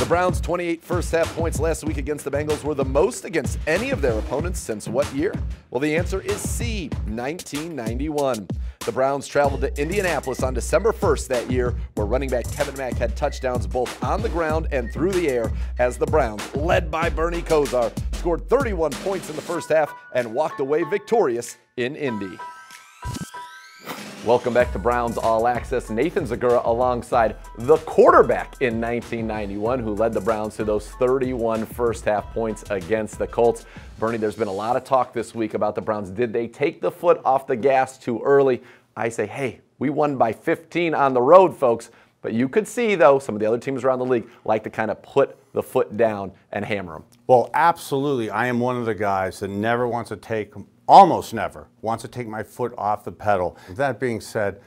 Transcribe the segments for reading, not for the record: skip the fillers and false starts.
The Browns' 28 first-half points last week against the Bengals were the most against any of their opponents since what year? Well, the answer is C, 1991. The Browns traveled to Indianapolis on December 1st that year, where running back Kevin Mack had touchdowns both on the ground and through the air as the Browns, led by Bernie Kosar, scored 31 points in the first half and walked away victorious in Indy. Welcome back to Browns All Access. Nathan Zegura alongside the quarterback in 1991 who led the Browns to those 31 first-half points against the Colts. Bernie, there's been a lot of talk this week about the Browns. Did they take the foot off the gas too early? I say, hey, we won by 15 on the road, folks. But you could see, though, some of the other teams around the league like to kind of put the foot down and hammer them. Well, absolutely. I am one of the guys that never wants to take almost never wants to take my foot off the pedal. That being said,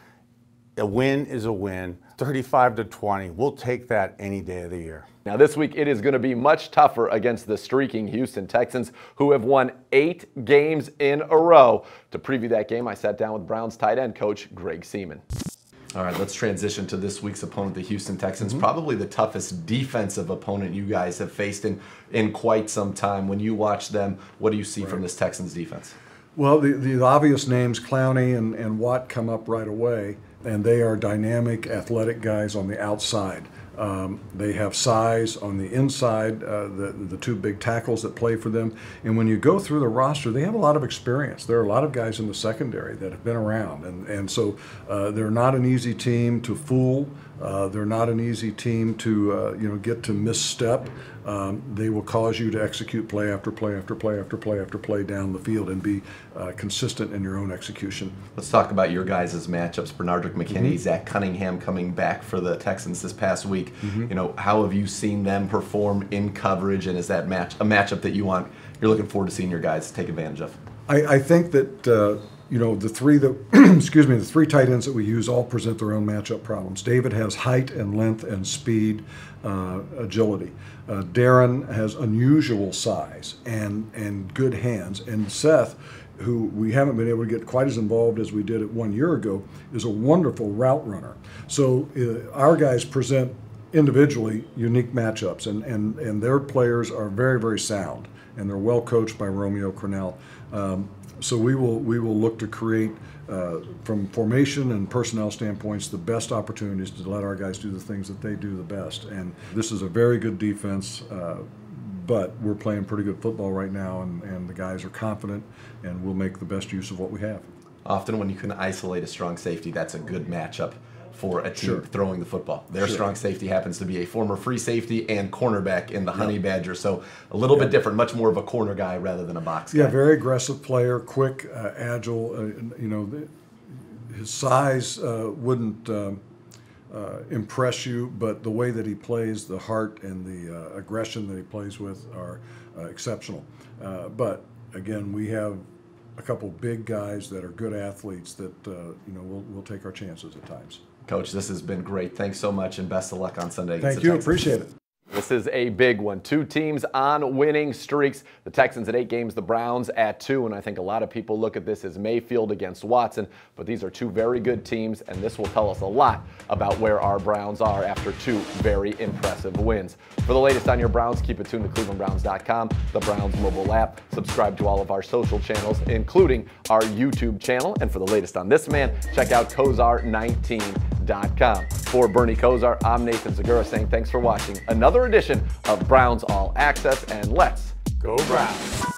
a win is a win. 35-20, we'll take that any day of the year. Now this week it is going to be much tougher against the streaking Houston Texans, who have won 8 games in a row. To preview that game, I sat down with Browns tight end coach Greg Seaman. All right, let's transition to this week's opponent, the Houston Texans. Probably the toughest defensive opponent you guys have faced in quite some time. When you watch them, what do you see from this Texans defense? Well, the obvious names, Clowney and Watt, come up right away, and they are dynamic, athletic guys on the outside. They have size on the inside, the two big tackles that play for them. And when you go through the roster, they have a lot of experience. There are a lot of guys in the secondary that have been around. And so they're not an easy team to fool. They're not an easy team to get to misstep. They will cause you to execute play after play after play after play after play down the field and be consistent in your own execution. Let's talk about your guys' matchups. Bernardrick McKinney, Zach Cunningham coming back for the Texans this past week. You know, how have you seen them perform in coverage, and is that a matchup that you're looking forward to seeing your guys take advantage of? I think that the three the three tight ends that we use all present their own matchup problems. David has height and length and speed, agility. Darren has unusual size and good hands. And Seth, who we haven't been able to get quite as involved as we did it 1 year ago, is a wonderful route runner. So our guys present individually unique matchups, and their players are very, very sound, and they're well coached by Romeo Crennel. So we will look to create, from formation and personnel standpoints, the best opportunities to let our guys do the things that they do the best. And this is a very good defense, but we're playing pretty good football right now, and the guys are confident, and we'll make the best use of what we have. Often when you can isolate a strong safety, that's a good matchup for a team throwing the football. Their strong safety happens to be a former free safety and cornerback in the Honey Badger, so a little bit different, much more of a corner guy rather than a box guy. Yeah, very aggressive player, quick, agile. His size wouldn't impress you, but the way that he plays, the heart and the aggression that he plays with are exceptional. But again, we have a couple big guys that are good athletes that we'll take our chances at times. Coach, this has been great. Thanks so much, and best of luck on Sunday. Thank you. Appreciate it. This is a big one. 2 teams on winning streaks. The Texans at 8 games, the Browns at 2, and I think a lot of people look at this as Mayfield against Watson, but these are 2 very good teams, and this will tell us a lot about where our Browns are after 2 very impressive wins. For the latest on your Browns, keep it tuned to clevelandbrowns.com, the Browns mobile app. Subscribe to all of our social channels, including our YouTube channel, and for the latest on this man, check out Kosar19.com. For Bernie Kosar, I'm Nathan Zegura saying thanks for watching another edition of Browns All Access, and let's go Browns.